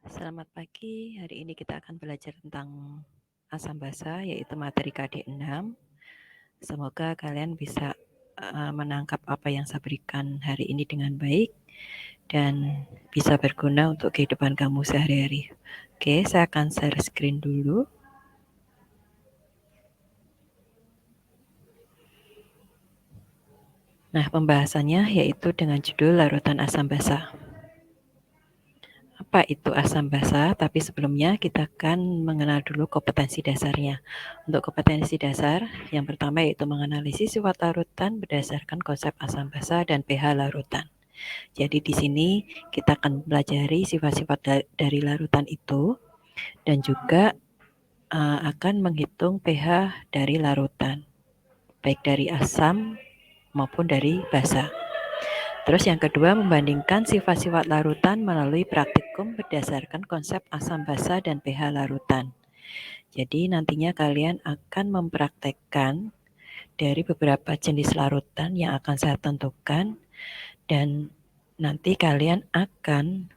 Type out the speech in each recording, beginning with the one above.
Selamat pagi, hari ini kita akan belajar tentang asam basa, yaitu materi KD6. Semoga kalian bisa menangkap apa yang saya berikan hari ini dengan baik dan bisa berguna untuk kehidupan kamu sehari-hari. Oke, saya akan share screen dulu. Nah, pembahasannya yaitu dengan judul larutan asam basa. Apa itu asam basa? Tapi sebelumnya kita akan mengenal dulu kompetensi dasarnya. Untuk kompetensi dasar, yang pertama yaitu menganalisis sifat larutan berdasarkan konsep asam basa dan pH larutan. Jadi di sini kita akan pelajari sifat-sifat dari larutan itu dan juga akan menghitung pH dari larutan, baik dari asam maupun dari basa. Terus yang kedua, membandingkan sifat-sifat larutan melalui praktikum berdasarkan konsep asam basa dan pH larutan. Jadi nantinya kalian akan mempraktekkan dari beberapa jenis larutan yang akan saya tentukan dan nanti kalian akan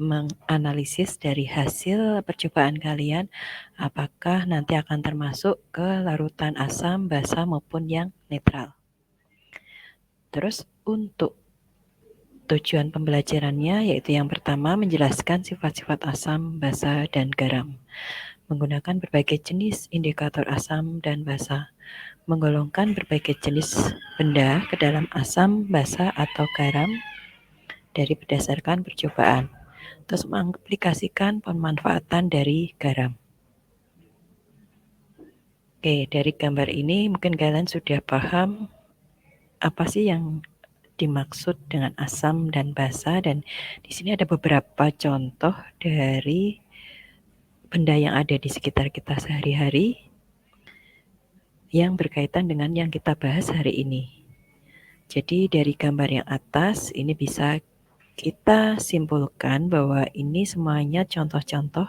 menganalisis dari hasil percobaan kalian apakah nanti akan termasuk ke larutan asam, basa maupun yang netral. Terus untuk tujuan pembelajarannya yaitu yang pertama menjelaskan sifat-sifat asam, basa, dan garam. Menggunakan berbagai jenis indikator asam dan basa. Menggolongkan berbagai jenis benda ke dalam asam, basa, atau garam dari berdasarkan percobaan. Terus mengaplikasikan pemanfaatan dari garam. Oke, dari gambar ini mungkin kalian sudah paham apa sih yang dimaksud dengan asam dan basa, dan di sini ada beberapa contoh dari benda yang ada di sekitar kita sehari-hari yang berkaitan dengan yang kita bahas hari ini. Jadi dari gambar yang atas ini bisa kita simpulkan bahwa ini semuanya contoh-contoh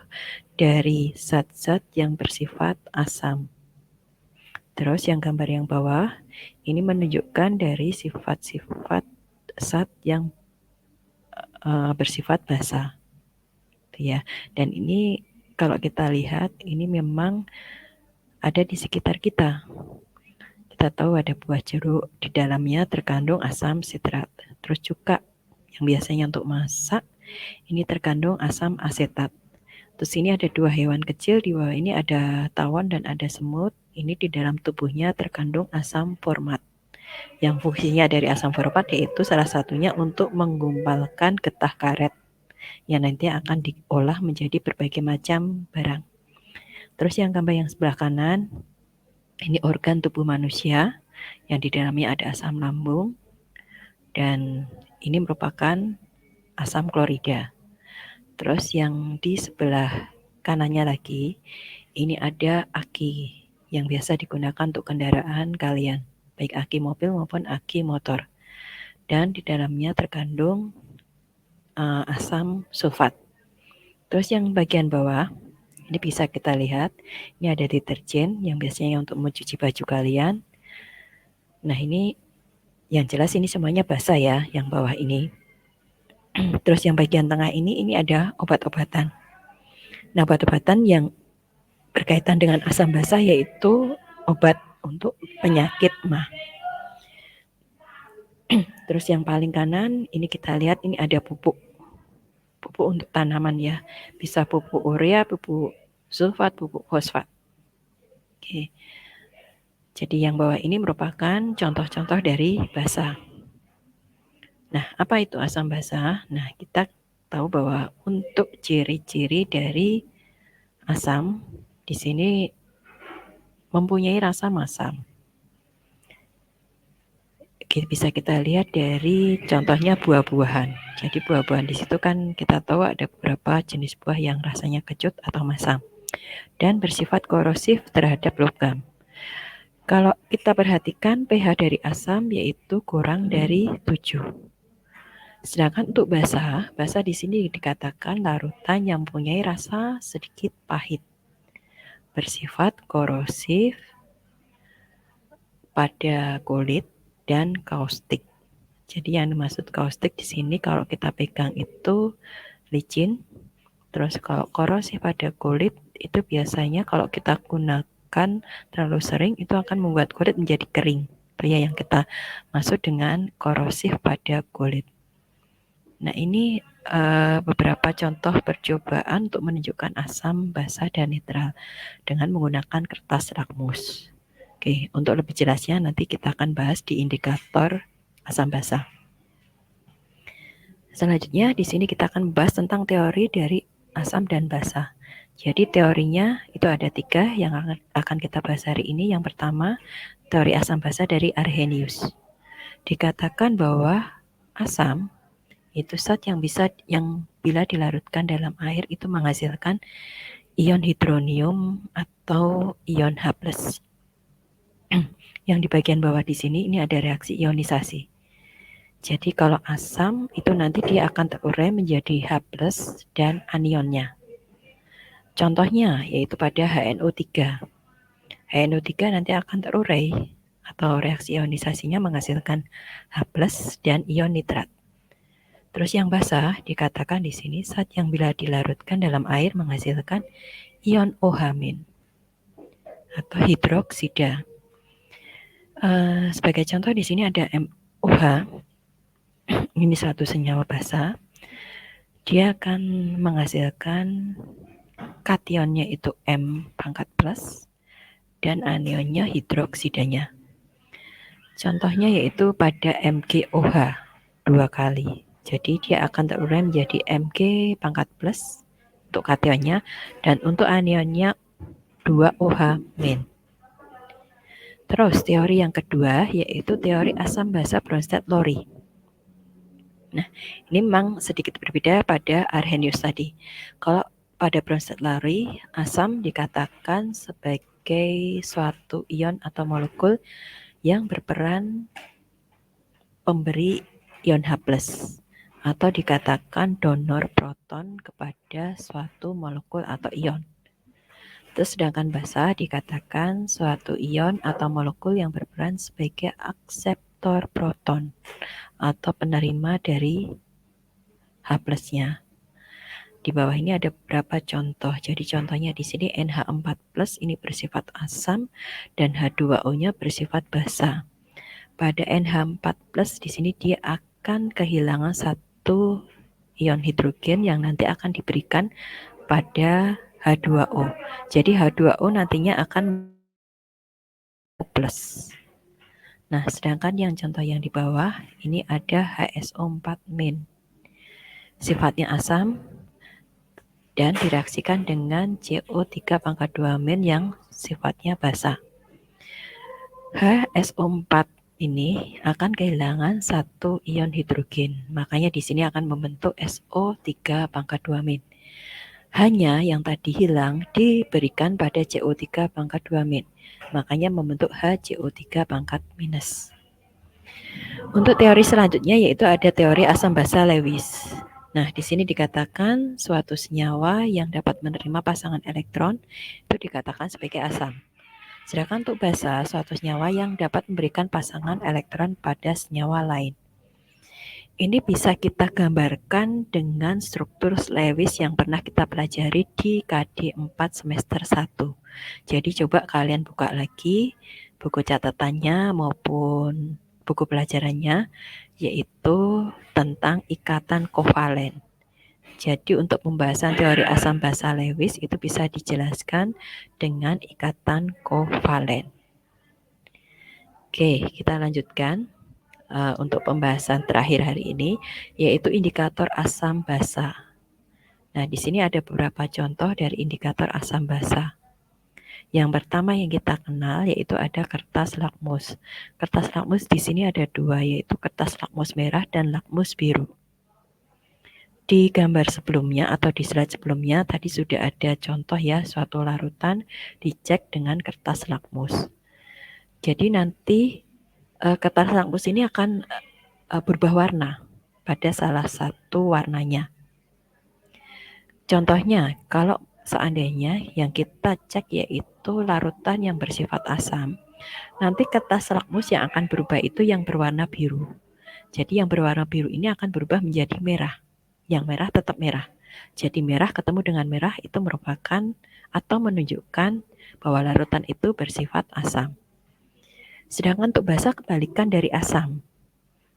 dari zat-zat yang bersifat asam. Terus yang gambar yang bawah ini menunjukkan dari sifat-sifat zat yang bersifat basa, ya. Dan ini kalau kita lihat ini memang ada di sekitar kita. Kita tahu ada buah jeruk, di dalamnya terkandung asam sitrat. Terus juga yang biasanya untuk masak ini terkandung asam asetat. Terus ini ada dua hewan kecil, di bawah ini ada tawon dan ada semut. Ini di dalam tubuhnya terkandung asam format. Yang fungsinya dari asam format yaitu salah satunya untuk menggumpalkan getah karet yang nanti akan diolah menjadi berbagai macam barang. Terus yang gambar yang sebelah kanan, ini organ tubuh manusia yang di dalamnya ada asam lambung dan ini merupakan asam klorida. Terus yang di sebelah kanannya lagi, ini ada aki yang biasa digunakan untuk kendaraan kalian, baik aki mobil maupun aki motor. Dan di dalamnya terkandung asam sulfat. Terus yang bagian bawah, ini bisa kita lihat, ini ada deterjen yang biasanya untuk mencuci baju kalian. Nah ini yang jelas ini semuanya basah ya, yang bawah ini. Terus yang bagian tengah ini ada obat-obatan. Nah obat-obatan yang berkaitan dengan asam basa yaitu obat untuk penyakit mah. Terus yang paling kanan ini kita lihat ini ada pupuk. Pupuk untuk tanaman ya. Bisa pupuk urea, pupuk sulfat, pupuk fosfat. Oke. Jadi yang bawah ini merupakan contoh-contoh dari basa. Nah, apa itu asam basa? Nah, kita tahu bahwa untuk ciri-ciri dari asam di sini mempunyai rasa masam. Bisa kita lihat dari contohnya buah-buahan. Jadi buah-buahan di situ kan kita tahu ada beberapa jenis buah yang rasanya kecut atau masam dan bersifat korosif terhadap logam. Kalau kita perhatikan pH dari asam yaitu kurang dari 7. Sedangkan untuk basa di sini dikatakan larutan yang mempunyai rasa sedikit pahit, bersifat korosif pada kulit dan kaustik. Jadi yang dimaksud kaustik di sini kalau kita pegang itu licin, Terus kalau korosif pada kulit itu biasanya kalau kita gunakan terlalu sering itu akan membuat kulit menjadi kering. Itu ya yang kita maksud dengan korosif pada kulit. Nah, ini beberapa contoh percobaan untuk menunjukkan asam, basa, dan netral dengan menggunakan kertas lakmus. Oke, untuk lebih jelasnya nanti kita akan bahas di indikator asam basa. Selanjutnya di sini kita akan membahas tentang teori dari asam dan basa. Jadi teorinya itu ada 3 yang akan kita bahas hari ini. Yang pertama, teori asam basa dari Arrhenius. Dikatakan bahwa asam itu zat yang bila dilarutkan dalam air itu menghasilkan ion hidronium atau ion H+. Yang di bagian bawah di sini ini ada reaksi ionisasi. Jadi kalau asam itu nanti dia akan terurai menjadi H+ dan anionnya. Contohnya yaitu pada HNO3. HNO3 nanti akan terurai atau reaksi ionisasinya menghasilkan H+ dan ion nitrat. Terus yang basah dikatakan di sini zat yang bila dilarutkan dalam air menghasilkan ion OH- atau hidroksida. Sebagai contoh di sini ada MOH. Ini satu senyawa basa. Dia akan menghasilkan kationnya itu M pangkat plus dan anionnya hidroksidanya. Contohnya yaitu pada MgOH 2 kali. Jadi dia akan terurai menjadi Mg pangkat plus untuk kationnya dan untuk anionnya 2OH-. Terus teori yang kedua yaitu teori asam basa Bronsted-Lowry. Nah, ini memang sedikit berbeda pada Arrhenius tadi. Kalau pada Bronsted-Lowry, asam dikatakan sebagai suatu ion atau molekul yang berperan pemberi ion H+, atau dikatakan donor proton kepada suatu molekul atau ion. Terus sedangkan basa dikatakan suatu ion atau molekul yang berperan sebagai akseptor proton atau penerima dari H+-nya. Di bawah ini ada beberapa contoh. Jadi contohnya di sini NH4+ ini bersifat asam dan H2O-nya bersifat basa. Pada NH4+ di sini dia akan kehilangan satu ion hidrogen yang nanti akan diberikan pada H2O. Jadi H2O nantinya akan plus. Nah, sedangkan yang contoh yang di bawah ini ada HSO4-. Sifatnya asam dan direaksikan dengan CO3 pangkat 2- yang sifatnya basa. HSO4 ini akan kehilangan satu ion hidrogen. Makanya di sini akan membentuk SO3 pangkat 2-. Hanya yang tadi hilang diberikan pada CO3 pangkat 2-. Makanya membentuk HCO3 pangkat minus. Untuk teori selanjutnya yaitu ada teori asam basa Lewis. Nah, di sini dikatakan suatu senyawa yang dapat menerima pasangan elektron itu dikatakan sebagai asam. Sedangkan untuk basa, suatu senyawa yang dapat memberikan pasangan elektron pada senyawa lain. Ini bisa kita gambarkan dengan struktur Lewis yang pernah kita pelajari di KD 4 semester 1. Jadi coba kalian buka lagi buku catatannya maupun buku pelajarannya, yaitu tentang ikatan kovalen. Jadi untuk pembahasan teori asam basa Lewis itu bisa dijelaskan dengan ikatan kovalen. Oke, kita lanjutkan. Untuk pembahasan terakhir hari ini, yaitu indikator asam basa. Nah, di sini ada beberapa contoh dari indikator asam basa. Yang pertama yang kita kenal yaitu ada kertas lakmus. Kertas lakmus di sini ada 2, yaitu kertas lakmus merah dan lakmus biru. Di gambar sebelumnya atau di slide sebelumnya tadi sudah ada contoh ya, suatu larutan dicek dengan kertas lakmus. Jadi nanti kertas lakmus ini akan berubah warna pada salah satu warnanya. Contohnya, kalau seandainya yang kita cek yaitu larutan yang bersifat asam, nanti kertas lakmus yang akan berubah itu yang berwarna biru. Jadi yang berwarna biru ini akan berubah menjadi merah. Yang merah tetap merah. Jadi merah ketemu dengan merah itu merupakan atau menunjukkan bahwa larutan itu bersifat asam. Sedangkan untuk basa kebalikan dari asam.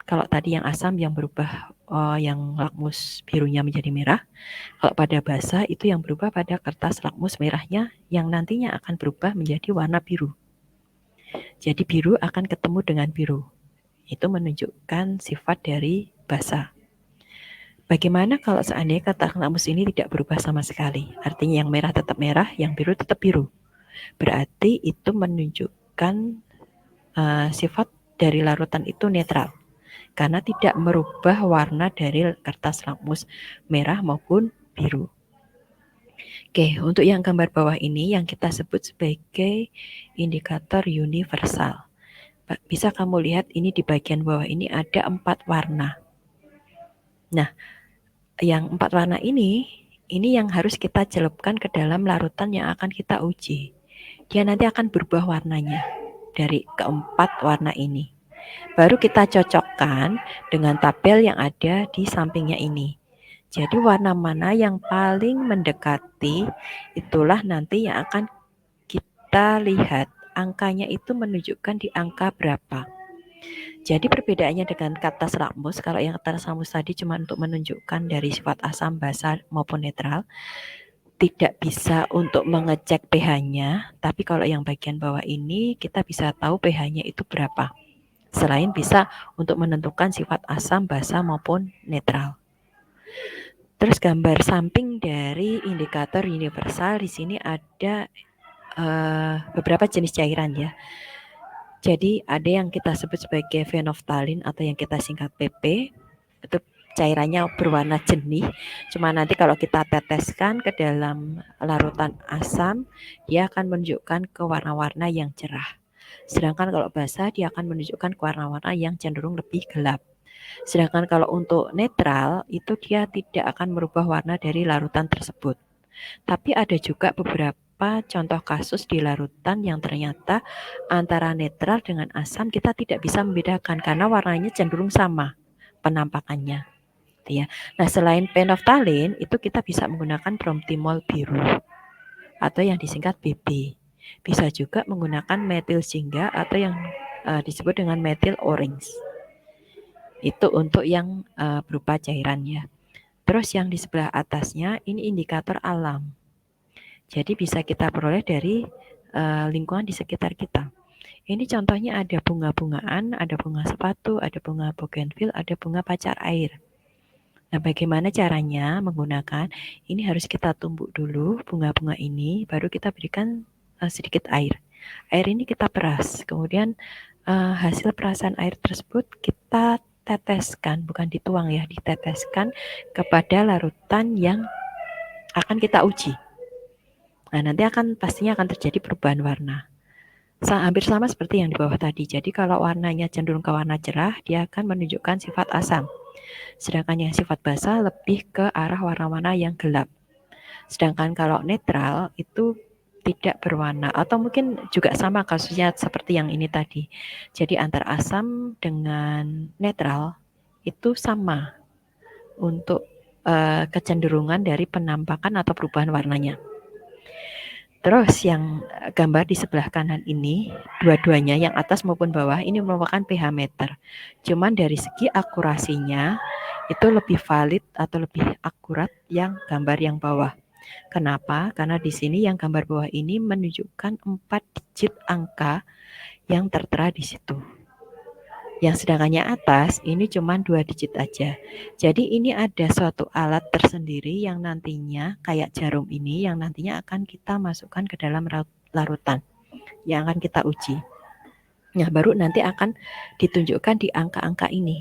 Kalau tadi yang asam yang berubah yang lakmus birunya menjadi merah, kalau pada basa itu yang berubah pada kertas lakmus merahnya yang nantinya akan berubah menjadi warna biru. Jadi biru akan ketemu dengan biru. Itu menunjukkan sifat dari basa. Bagaimana kalau seandainya kertas lakmus ini tidak berubah sama sekali? Artinya yang merah tetap merah, yang biru tetap biru. Berarti itu menunjukkan sifat dari larutan itu netral. Karena tidak merubah warna dari kertas lakmus merah maupun biru. Oke, untuk yang gambar bawah ini yang kita sebut sebagai indikator universal. Bisa kamu lihat ini di bagian bawah ini ada 4 warna. Nah, yang 4 warna ini yang harus kita celupkan ke dalam larutan yang akan kita uji. Dia nanti akan berubah warnanya dari keempat warna ini. Baru kita cocokkan dengan tabel yang ada di sampingnya ini. Jadi warna mana yang paling mendekati itulah nanti yang akan kita lihat. Angkanya itu menunjukkan di angka berapa. Jadi perbedaannya dengan kertas lakmus, kalau yang kertas lakmus tadi cuma untuk menunjukkan dari sifat asam, basa maupun netral, tidak bisa untuk mengecek pH-nya, tapi kalau yang bagian bawah ini kita bisa tahu pH-nya itu berapa. Selain bisa untuk menentukan sifat asam, basa maupun netral. Terus gambar samping dari indikator universal di sini ada beberapa jenis cairan ya. Jadi ada yang kita sebut sebagai fenolftalin atau yang kita singkat PP. Itu cairannya berwarna jernih. Cuma nanti kalau kita teteskan ke dalam larutan asam, dia akan menunjukkan ke warna-warna yang cerah. Sedangkan kalau basa dia akan menunjukkan ke warna-warna yang cenderung lebih gelap. Sedangkan kalau untuk netral itu dia tidak akan merubah warna dari larutan tersebut. Tapi ada juga beberapa contoh kasus di larutan yang ternyata antara netral dengan asam kita tidak bisa membedakan karena warnanya cenderung sama penampakannya. Ya. Nah, selain fenolftalin itu kita bisa menggunakan bromtimol biru atau yang disingkat BB. Bisa juga menggunakan metil jingga atau yang disebut dengan metil orange. Itu untuk yang berupa cairannya. Terus yang di sebelah atasnya ini indikator alam. Jadi bisa kita peroleh dari lingkungan di sekitar kita. Ini contohnya ada bunga-bungaan, ada bunga sepatu, ada bunga bougainville, ada bunga pacar air. Nah, bagaimana caranya menggunakan? Ini harus kita tumbuk dulu bunga-bunga ini, baru kita berikan sedikit air. Air ini kita peras, kemudian hasil perasan air tersebut kita teteskan, bukan dituang ya, diteteskan kepada larutan yang akan kita uji. Nah, nanti pastinya akan terjadi perubahan warna. Hampir sama seperti yang di bawah tadi. Jadi kalau warnanya cenderung ke warna cerah, dia akan menunjukkan sifat asam. Sedangkan yang sifat basa lebih ke arah warna-warna yang gelap. Sedangkan kalau netral itu tidak berwarna atau mungkin juga sama kasusnya seperti yang ini tadi. Jadi antara asam dengan netral itu sama untuk kecenderungan dari penampakan atau perubahan warnanya. Terus yang gambar di sebelah kanan ini, dua-duanya yang atas maupun bawah ini merupakan pH meter. Cuman dari segi akurasinya itu lebih valid atau lebih akurat yang gambar yang bawah. Kenapa? Karena di sini yang gambar bawah ini menunjukkan 4 digit angka yang tertera di situ. Yang sedangkannya atas ini cuma 2 digit aja. Jadi ini ada suatu alat tersendiri yang nantinya kayak jarum ini yang nantinya akan kita masukkan ke dalam larutan yang akan kita uji. Nah, baru nanti akan ditunjukkan di angka-angka ini.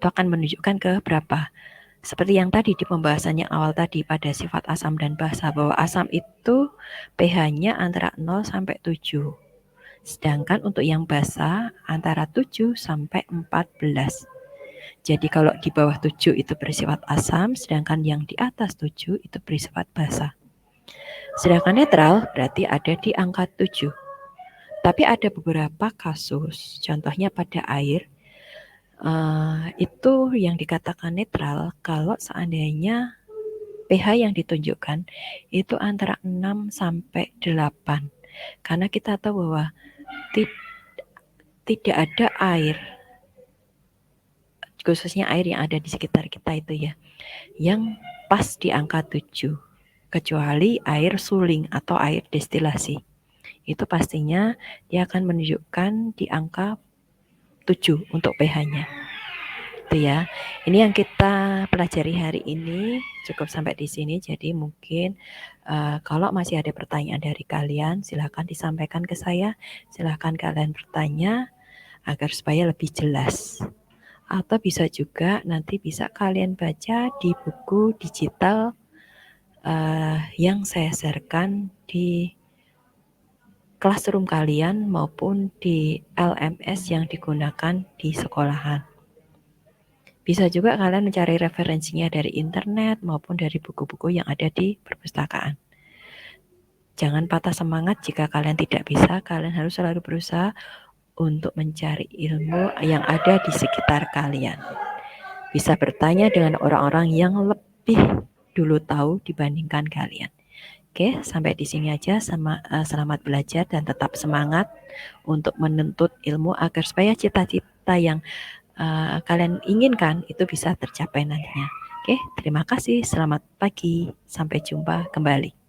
Itu akan menunjukkan ke berapa. Seperti yang tadi di pembahasan yang awal tadi pada sifat asam dan basa, bahwa asam itu pH-nya antara 0 sampai 7. Sedangkan untuk yang basa antara 7 sampai 14. Jadi kalau di bawah 7 itu bersifat asam, sedangkan yang di atas 7 itu bersifat basa. Sedangkan netral berarti ada di angka 7. Tapi ada beberapa kasus, contohnya pada air, itu yang dikatakan netral kalau seandainya pH yang ditunjukkan itu antara 6 sampai 8. Karena kita tahu bahwa tidak ada air, khususnya air yang ada di sekitar kita itu ya, yang pas di angka 7. Kecuali air suling atau air destilasi. Itu pastinya dia akan menunjukkan di angka 7 untuk pH-nya. Itu ya. Ini yang kita pelajari hari ini, cukup sampai di sini. Jadi mungkin kalau masih ada pertanyaan dari kalian, silahkan disampaikan ke saya. Silahkan kalian bertanya agar supaya lebih jelas. Atau bisa juga nanti bisa kalian baca di buku digital yang saya sharekan di classroom kalian maupun di LMS yang digunakan di sekolahan. Bisa juga kalian mencari referensinya dari internet maupun dari buku-buku yang ada di perpustakaan. Jangan patah semangat jika kalian tidak bisa, kalian harus selalu berusaha untuk mencari ilmu yang ada di sekitar kalian. Bisa bertanya dengan orang-orang yang lebih dulu tahu dibandingkan kalian. Oke, sampai di sini aja. Selamat belajar dan tetap semangat untuk menuntut ilmu agar supaya cita-cita yang kalian inginkan itu bisa tercapai nantinya. Oke, terima kasih. Selamat pagi. Sampai jumpa kembali.